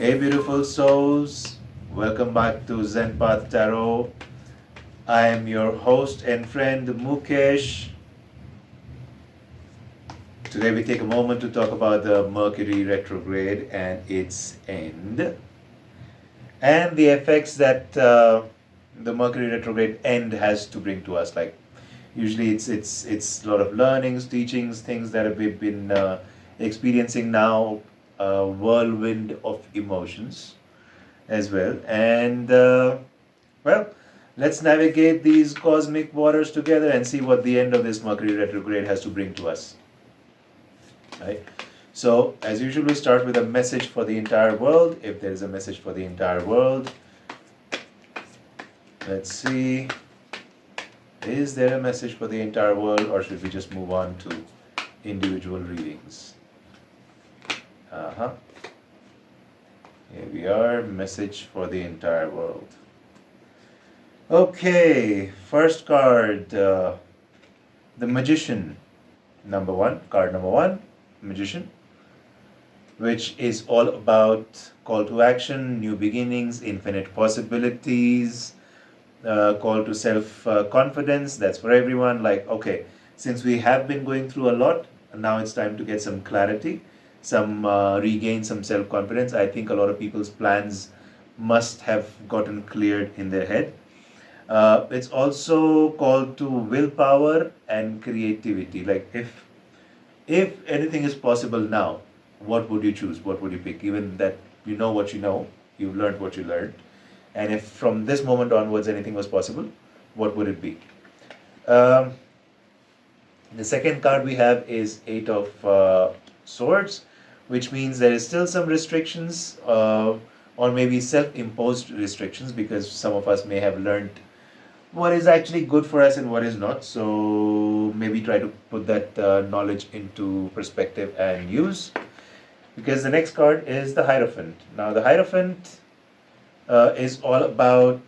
Hey beautiful souls, welcome back to ZenPathTarot. I am your host and friend Mukesh. Today we take a moment to talk about the Mercury Retrograde and its end and the effects that the Mercury Retrograde end has to bring to us. Like usually it's a lot of learnings, teachings, things that we've been experiencing now, a whirlwind of emotions as well. And well, let's navigate these cosmic waters together and see what the end of this Mercury retrograde has to bring to us. Right? So, as usual, we start with a message for the entire world. If there is a message for the entire world, let's see. Is there a message for the entire world, or should we just move on to individual readings? Here we are, message for the entire world. Okay, first card, the Magician, card number one, Magician, which is all about call to action, new beginnings, infinite possibilities, call to self-confidence. That's for everyone. Like, okay, since we have been going through a lot, now it's time to get some clarity, some regain some self-confidence. I think a lot of people's plans must have gotten cleared in their head. It's also called to willpower and creativity. Like if anything is possible now, what would you choose? What would you pick? Given that you know what you know, you've learned what you learned, and if from this moment onwards anything was possible, what would it be? Um, the second card we have is Eight of Swords, which means there is still some restrictions, or maybe self-imposed restrictions, because some of us may have learned what is actually good for us and what is not. So maybe try to put that knowledge into perspective and use. Because the next card is the Hierophant. Now the Hierophant is all about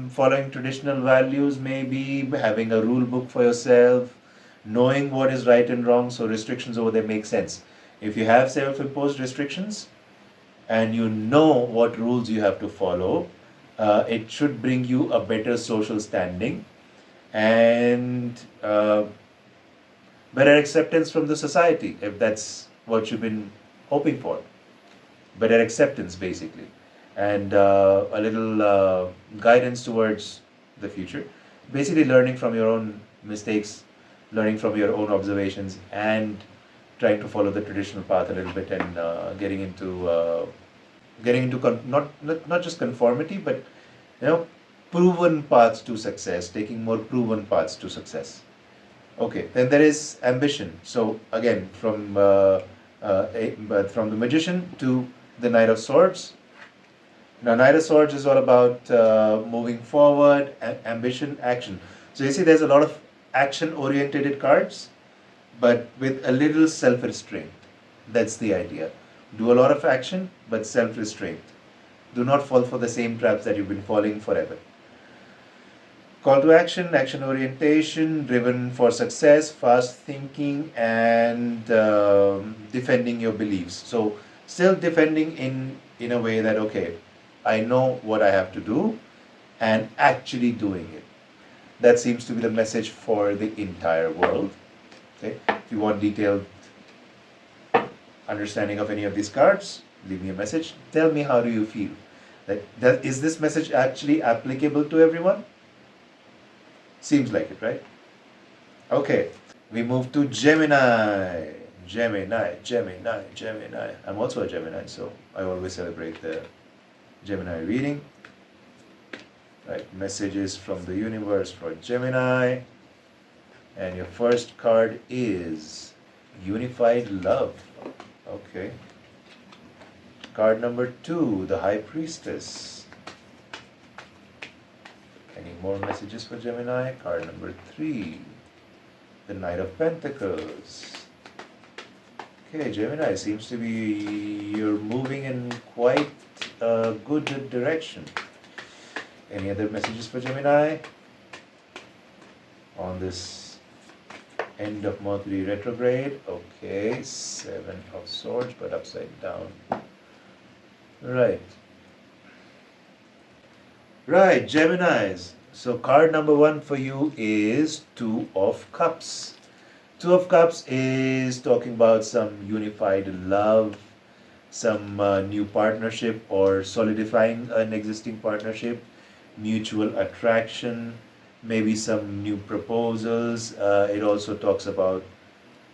following traditional values, maybe having a rule book for yourself, knowing what is right and wrong. So restrictions over there make sense. If you have self-imposed restrictions and you know what rules you have to follow, it should bring you a better social standing and better acceptance from the society, if that's what you've been hoping for. Better acceptance, basically, and a little guidance towards the future. Basically, learning from your own mistakes, learning from your own observations, and trying to follow the traditional path a little bit, and not just conformity, but proven paths to success, taking more proven paths to success. Okay, then there is ambition. So again, from the Magician to the Knight of Swords. Now, Knight of Swords is all about moving forward, ambition, action. So you see, there's a lot of action-oriented cards, but with a little self-restraint. That's the idea. Do a lot of action, but self-restraint. Do not fall for the same traps that you've been falling forever. Call to action, action orientation, driven for success, fast thinking, and defending your beliefs. So still defending in a way that, okay, I know what I have to do and actually doing it. That seems to be the message for the entire world. Okay, if you want detailed understanding of any of these cards, leave me a message. Tell me, how do you feel? Is this message actually applicable to everyone? Seems like it, right? Okay, we move to Gemini. Gemini. I'm also a Gemini, so I always celebrate the Gemini reading. Right, messages from the universe for Gemini. And your first card is Unified Love. Okay. Card number 2, the High Priestess. Any more messages for Gemini? Card number 3, the Knight of Pentacles. Okay, Gemini, seems to be you're moving in quite a good direction. Any other messages for Gemini on this end of Mercury retrograde? Okay, 7 of Swords, but upside down. Right. Right, Geminis. So card number one for you is Two of Cups. Two of Cups is talking about some unified love, some new partnership or solidifying an existing partnership, mutual attraction, maybe some new proposals. It also talks about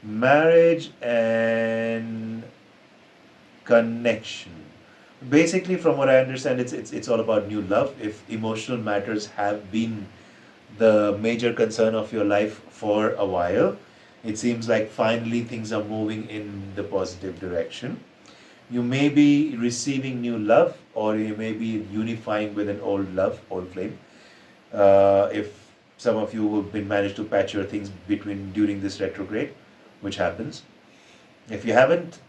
marriage and connection. Basically, from what I understand, it's all about new love. If emotional matters have been the major concern of your life for a while, it seems like finally things are moving in the positive direction. You may be receiving new love, or you may be unifying with an old love, old flame. If some of you have been managed to patch your things between during this retrograde, which happens. If you haven't,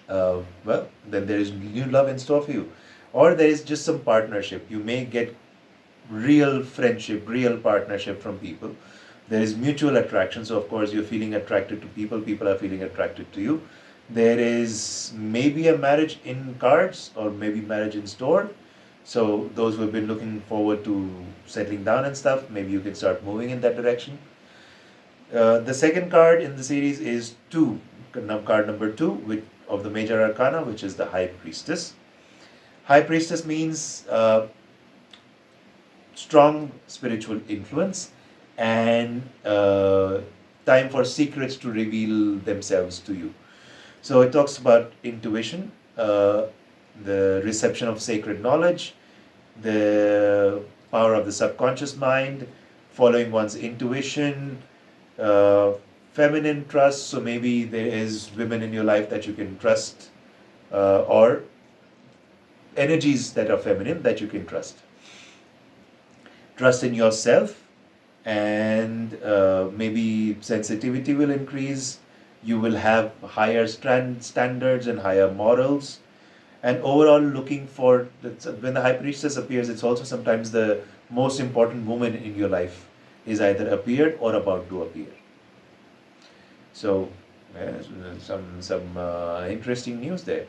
well, then there is new love in store for you. Or there is just some partnership. You may get real friendship, real partnership from people. There is mutual attraction. So, of course, you're feeling attracted to people, people are feeling attracted to you. There is maybe a marriage in cards or maybe marriage in store. So, those who have been looking forward to settling down and stuff, maybe you can start moving in that direction. The second card in the series is card number two, of the major arcana, which is the High Priestess. High Priestess means strong spiritual influence and time for secrets to reveal themselves to you. So it talks about intuition, the reception of sacred knowledge, the power of the subconscious mind, following one's intuition, feminine trust. So maybe there is women in your life that you can trust, or energies that are feminine that you can trust. Trust in yourself, and maybe sensitivity will increase. You will have higher standards and higher morals. And overall, looking for when the High Priestess appears, it's also sometimes the most important woman in your life is either appeared or about to appear. So, some interesting news there.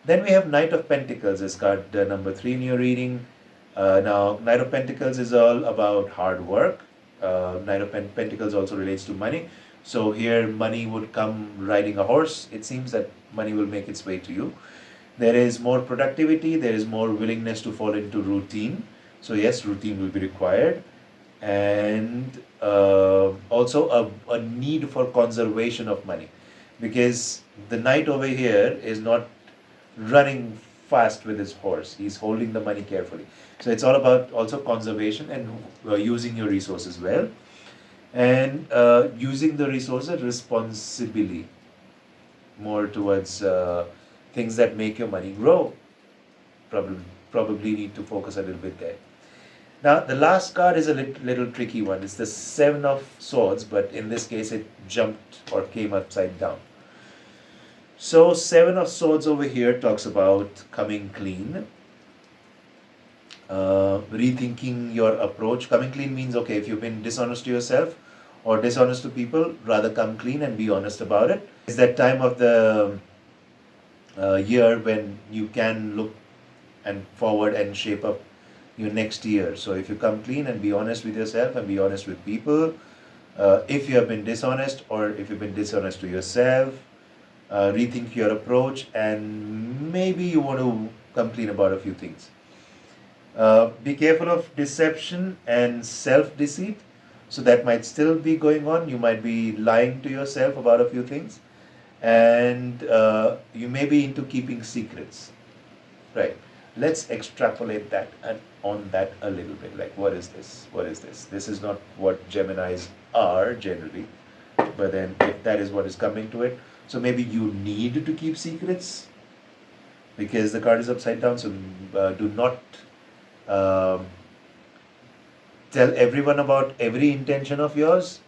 Then we have Knight of Pentacles as card number 3 in your reading. Now, Knight of Pentacles is all about hard work. Knight of Pentacles also relates to money. So here, money would come riding a horse. It seems that money will make its way to you. There is more productivity. There is more willingness to fall into routine. So yes, routine will be required. And also a need for conservation of money, because the knight over here is not running fast with his horse. He's holding the money carefully. So it's all about also conservation and using your resources well, and using the resources responsibly, more towards things that make your money grow. Probably need to focus a little bit there. Now, the last card is a little tricky one. It's the Seven of Swords, but in this case, it jumped or came upside down. So, Seven of Swords over here talks about coming clean, rethinking your approach. Coming clean means, okay, if you've been dishonest to yourself or dishonest to people, rather come clean and be honest about it. It's that time of the year when you can look and forward and shape up your next year. So if you come clean and be honest with yourself and be honest with people, if you have been dishonest or if you've been dishonest to yourself, rethink your approach, and maybe you want to come clean about a few things. Be careful of deception and self-deceit. So that might still be going on. You might be lying to yourself about a few things, and you may be into keeping secrets. Right. Let's extrapolate that and on that a little bit. Like, what is this? What is this? This is not what Geminis are generally, but then if that is what is coming to it, so maybe you need to keep secrets because the card is upside down. So do not tell everyone about every intention of yours.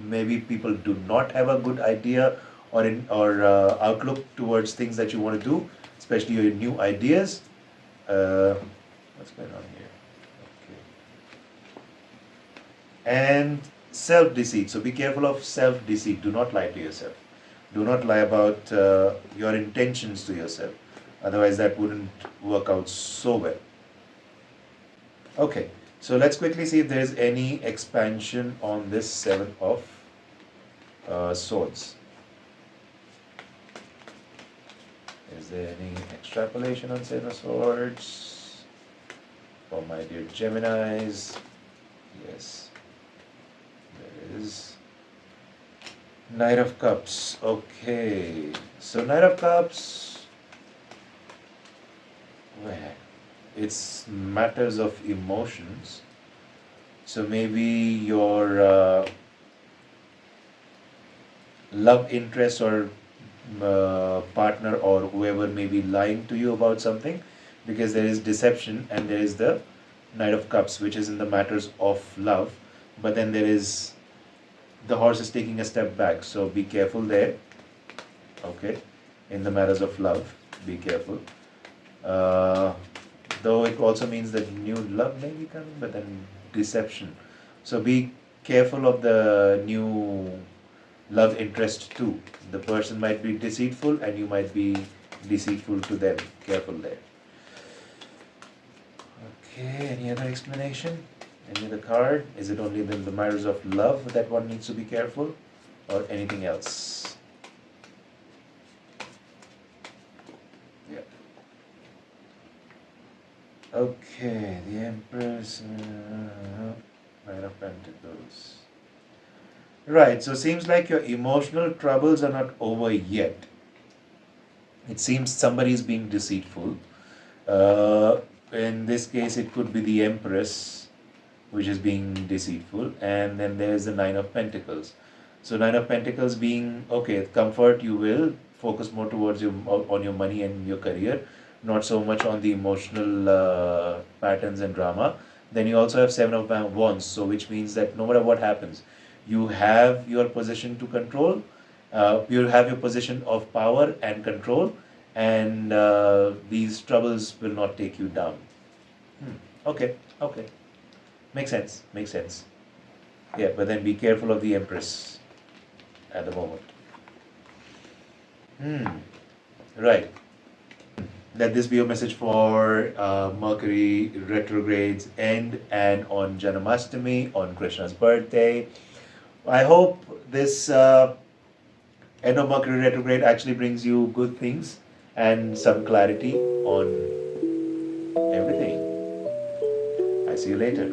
Maybe people do not have a good idea or outlook towards things that you want to do, especially your new ideas. What's going on here? Okay. And self-deceit. So be careful of self-deceit. Do not lie to yourself. Do not lie about your intentions to yourself. Otherwise, that wouldn't work out so well. Okay, so let's quickly see if there is any expansion on this Seven of Swords. Is there any extrapolation on Seven of Swords for my dear Geminis? Yes, there is. Knight of Cups. Okay, so Knight of Cups, well, it's matters of emotions. So maybe your love interest or partner or whoever may be lying to you about something, because there is deception and there is the Knight of Cups, which is in the matters of love, but then there is the horse is taking a step back, so be careful there. Okay, in the matters of love, be careful. Though it also means that new love may be coming, but then deception. So be careful of the new love interest too. The person might be deceitful and you might be deceitful to them. Careful there. Okay, any other explanation? Any other card? Is it only the matters of love that one needs to be careful, or anything else? Yeah. Okay, the Empress, Nine of Pentacles. Right, so seems like your emotional troubles are not over yet. It seems somebody is being deceitful. In this case, it could be the Empress, which is being deceitful, and then there is the Nine of Pentacles. So Nine of Pentacles being, okay, comfort, you will focus more towards on your money and your career, not so much on the emotional patterns and drama. Then you also have Seven of Wands, so which means that no matter what happens, you have your position to control, you have your position of power and control, and these troubles will not take you down. Okay, okay. Makes sense, makes sense. Yeah, but then be careful of the Empress at the moment. Right. Let this be your message for Mercury retrogrades end and on Janmashtami, on Krishna's birthday. I hope this end of Mercury retrograde actually brings you good things and some clarity on everything. I see you later.